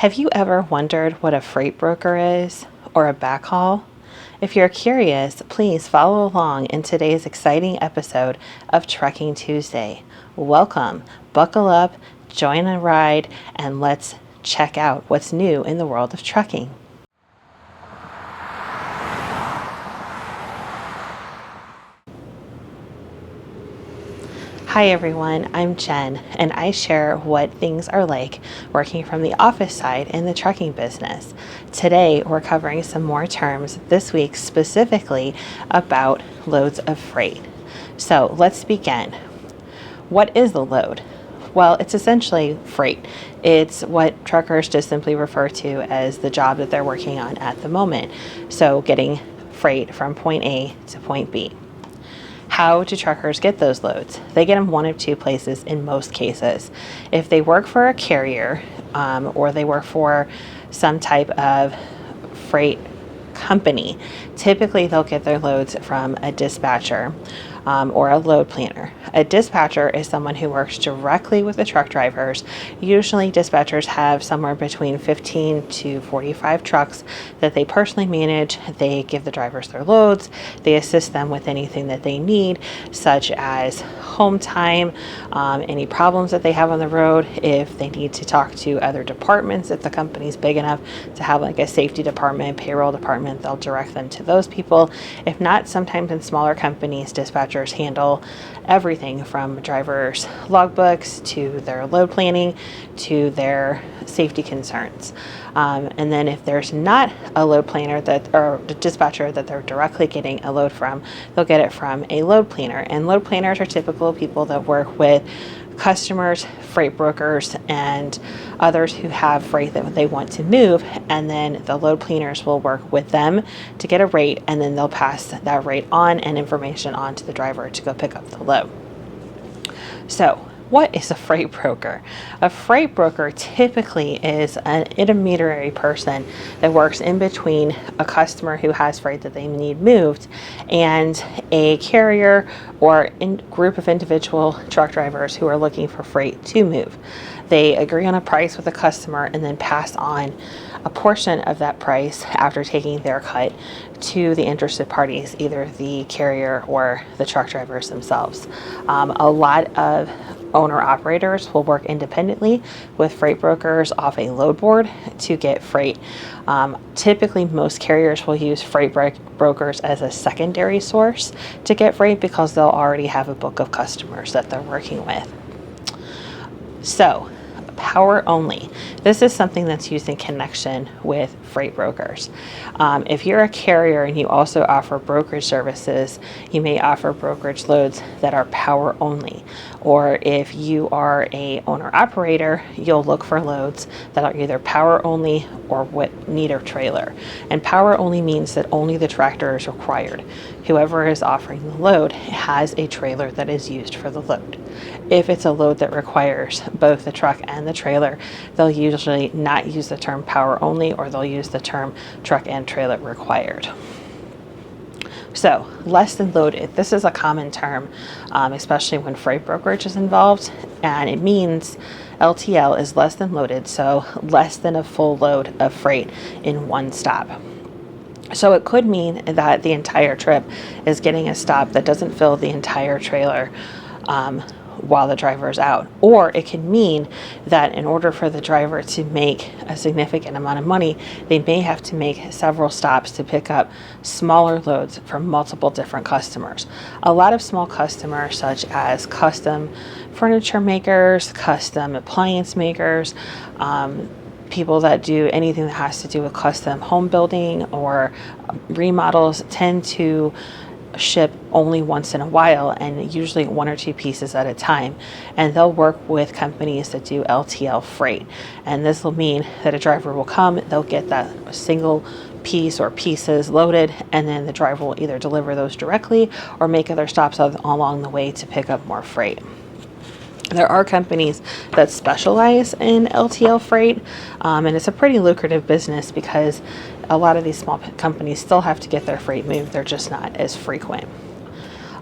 Have you ever wondered what a freight broker is or a backhaul? If you're curious, please follow along in today's exciting episode of Trucking Tuesday. Welcome, buckle up, join a ride, and let's check out what's new in the world of trucking. Hi everyone, I'm Jen, and I share what things are like working from the office side in the trucking business. Today, we're covering some more terms this week specifically about loads of freight. So let's begin. What is the load? Well, it's essentially freight. It's what truckers just simply refer to as the job that they're working on at the moment. So getting freight from point A to point B. How do truckers get those loads? They get them one of two places in most cases. If they work for a carrier or they work for some type of freight company, typically they'll get their loads from a dispatcher or a load planner. A dispatcher is someone who works directly with the truck drivers. Usually dispatchers have somewhere between 15 to 45 trucks that they personally manage. They give the drivers their loads. They assist them with anything that they need, such as home time, any problems that they have on the road. If they need to talk to other departments, if the company's big enough to have like a safety department, payroll department, they'll direct them to those people. If not, sometimes in smaller companies, dispatchers handle everything from drivers' logbooks to their load planning to their safety concerns. And then if there's not a load planner or the dispatcher that they're directly getting a load from, they'll get it from a load planner. And load planners are typical people that work with customers, freight brokers, and others who have freight that they want to move, and then the load planners will work with them to get a rate, and then they'll pass that rate on and information on to the driver to go pick up the load. So what is a freight broker? A freight broker typically is an intermediary person that works in between a customer who has freight that they need moved and a carrier or group of individual truck drivers who are looking for freight to move. They agree on a price with the customer and then pass on a portion of that price after taking their cut to the interested parties, either the carrier or the truck drivers themselves. A lot of owner-operators will work independently with freight brokers off a load board to get freight. Typically, most carriers will use freight brokers as a secondary source to get freight because they'll already have a book of customers that they're working with. So, power only. This is something that's used in connection with freight brokers. If you're a carrier and you also offer brokerage services, you may offer brokerage loads that are power only. Or if you are a owner operator, you'll look for loads that are either power only or what need a trailer. And power only means that only the tractor is required. Whoever is offering the load has a trailer that is used for the load. If it's a load that requires both the truck and the trailer, they'll usually not use the term power only, or they'll use the term truck and trailer required. So, less than loaded. This is a common term, especially when freight brokerage is involved, and it means LTL is less than loaded, so less than a full load of freight in one stop. So it could mean that the entire trip is getting a stop that doesn't fill the entire trailer while the driver is out. Or it can mean that in order for the driver to make a significant amount of money, they may have to make several stops to pick up smaller loads from multiple different customers. A lot of small customers, such as custom furniture makers, custom appliance makers, people that do anything that has to do with custom home building or remodels, tend to ship only once in a while, and usually one or two pieces at a time, and they'll work with companies that do LTL freight. And this will mean that a driver will come, they'll get that single piece or pieces loaded, and then the driver will either deliver those directly or make other stops along the way to pick up more freight. There are companies that specialize in LTL freight, and it's a pretty lucrative business because a lot of these small companies still have to get their freight moved. They're just not as frequent.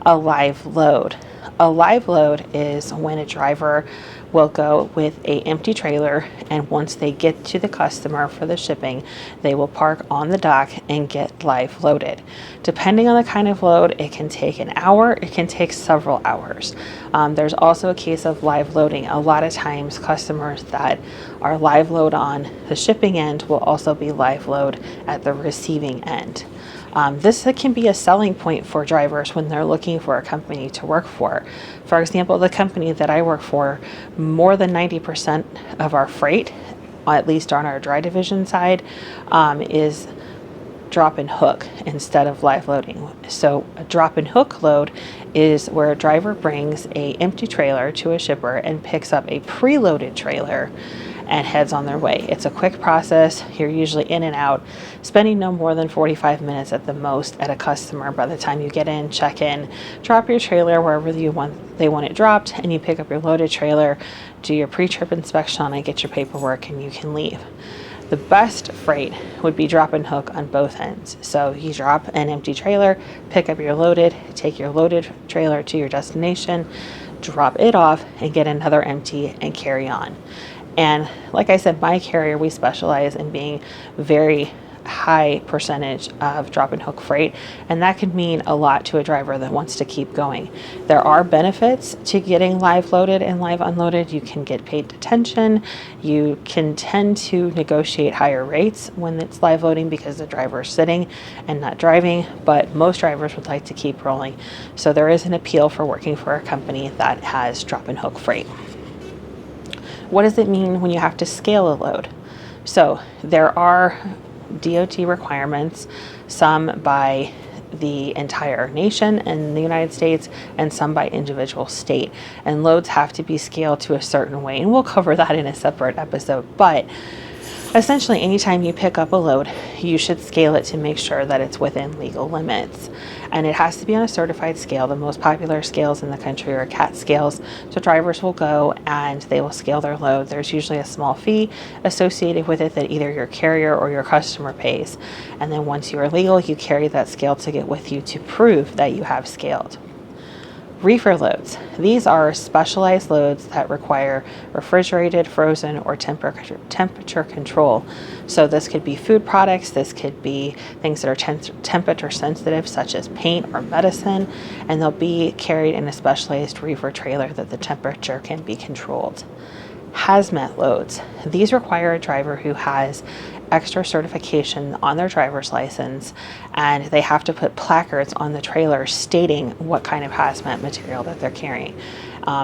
A live load. A live load is when a driver will go with a empty trailer, and once they get to the customer for the shipping, they will park on the dock and get live loaded. Depending on the kind of load, it can take an hour, it can take several hours. There's also a case of live loading. A lot of times customers that are live load on the shipping end will also be live load at the receiving end. This can be a selling point for drivers when they're looking for a company to work for. For example, the company that I work for, more than 90% of our freight, at least on our dry division side, is drop and hook instead of live loading. So a drop and hook load is where a driver brings a empty trailer to a shipper and picks up a preloaded trailer and heads on their way. It's a quick process. You're usually in and out, spending no more than 45 minutes at the most at a customer by the time you get in, check in, drop your trailer wherever they want it dropped, and you pick up your loaded trailer, do your pre-trip inspection on it, get your paperwork, and you can leave. The best freight would be drop and hook on both ends. So you drop an empty trailer, pick up your loaded, take your loaded trailer to your destination, drop it off, and get another empty and carry on. And like I said, my carrier, we specialize in being very high percentage of drop and hook freight, and that can mean a lot to a driver that wants to keep going. There are benefits to getting live loaded and live unloaded. You can get paid detention. You can tend to negotiate higher rates when it's live loading because the driver is sitting and not driving, but most drivers would like to keep rolling. So there is an appeal for working for a company that has drop and hook freight. What does it mean when you have to scale a load? So there are DOT requirements, some by the entire nation in the United States and some by individual state. And loads have to be scaled to a certain way. And we'll cover that in a separate episode. But essentially, anytime you pick up a load, you should scale it to make sure that it's within legal limits. And it has to be on a certified scale. The most popular scales in the country are CAT scales. So drivers will go and they will scale their load. There's usually a small fee associated with it that either your carrier or your customer pays. And then once you are legal, you carry that scale ticket with you to prove that you have scaled. Reefer loads. These are specialized loads that require refrigerated, frozen, or temperature control. So this could be food products, this could be things that are temperature sensitive, such as paint or medicine, and they'll be carried in a specialized reefer trailer that the temperature can be controlled. Hazmat loads. These require a driver who has extra certification on their driver's license, and they have to put placards on the trailer stating what kind of hazmat material that they're carrying.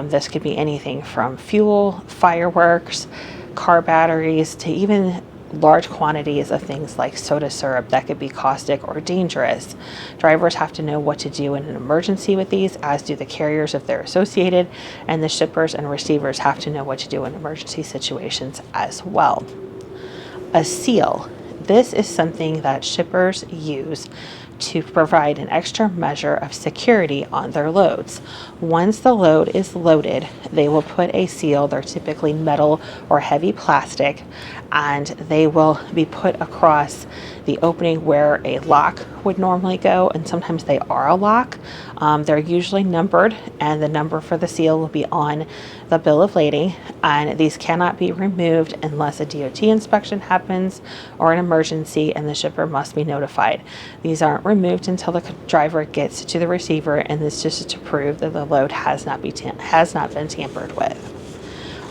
This could be anything from fuel, fireworks, car batteries, to even large quantities of things like soda syrup that could be caustic or dangerous. Drivers have to know what to do in an emergency with these, as do the carriers if they're associated, and the shippers and receivers have to know what to do in emergency situations as well. A seal. This is something that shippers use to provide an extra measure of security on their loads. Once the load is loaded, they will put a seal. They're typically metal or heavy plastic, and they will be put across the opening where a lock would normally go, and sometimes they are a lock. They're usually numbered, and the number for the seal will be on the bill of lading, and these cannot be removed unless a DOT inspection happens or an emergency, and the shipper must be notified. These aren't removed until the driver gets to the receiver, and this just is to prove that the load has not been tampered with.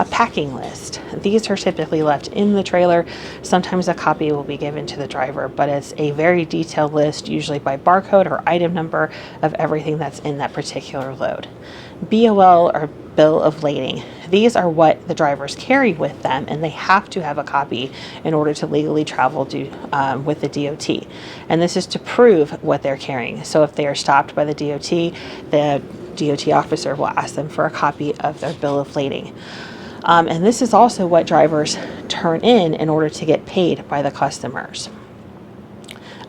A packing list. These are typically left in the trailer. Sometimes a copy will be given to the driver, but it's a very detailed list, usually by barcode or item number, of everything that's in that particular load. BOL, or bill of lading. These are what the drivers carry with them, and they have to have a copy in order to legally travel with the DOT. And this is to prove what they're carrying. So if they are stopped by the DOT officer will ask them for a copy of their bill of lading. And this is also what drivers turn in order to get paid by the customers.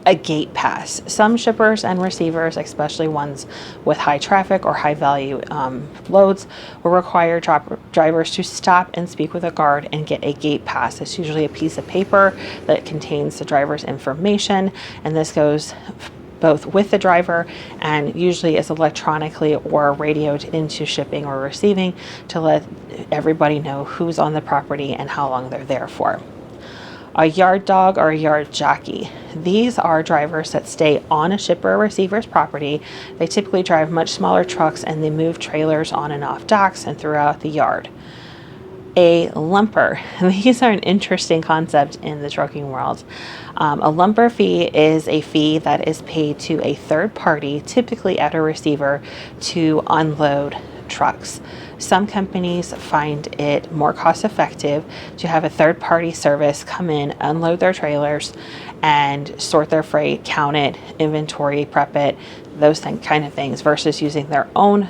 A gate pass. Some shippers and receivers, especially ones with high traffic or high value loads, will require drivers to stop and speak with a guard and get a gate pass. It's usually a piece of paper that contains the driver's information, and this goes both with the driver and usually is electronically or radioed into shipping or receiving to let everybody know who's on the property and how long they're there for. A yard dog or a yard jockey. These are drivers that stay on a shipper or receiver's property. They typically drive much smaller trucks and they move trailers on and off docks and throughout the yard. A lumper. These are an interesting concept in the trucking world. A lumper fee is a fee that is paid to a third party, typically at a receiver, to unload trucks. Some companies find it more cost effective to have a third party service come in, unload their trailers, and sort their freight, count it, inventory, prep it, those kind of things, versus using their own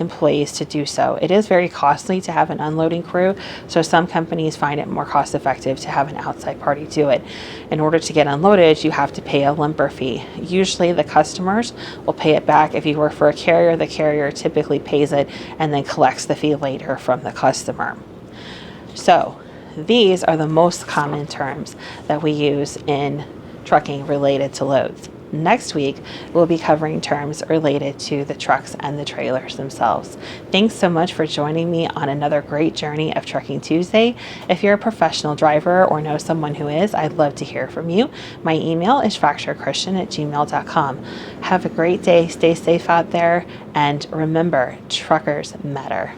employees to do so. It is very costly to have an unloading crew, so some companies find it more cost effective to have an outside party do it. In order to get unloaded, you have to pay a lumper fee. Usually the customers will pay it back. If you work for a carrier, the carrier typically pays it and then collects the fee later from the customer. So these are the most common terms that we use in trucking related to loads. Next week, we'll be covering terms related to the trucks and the trailers themselves. Thanks so much for joining me on another great journey of Trucking Tuesday. If you're a professional driver or know someone who is, I'd love to hear from you. My email is fracturechristian@gmail.com. Have a great day. Stay safe out there. And remember, truckers matter.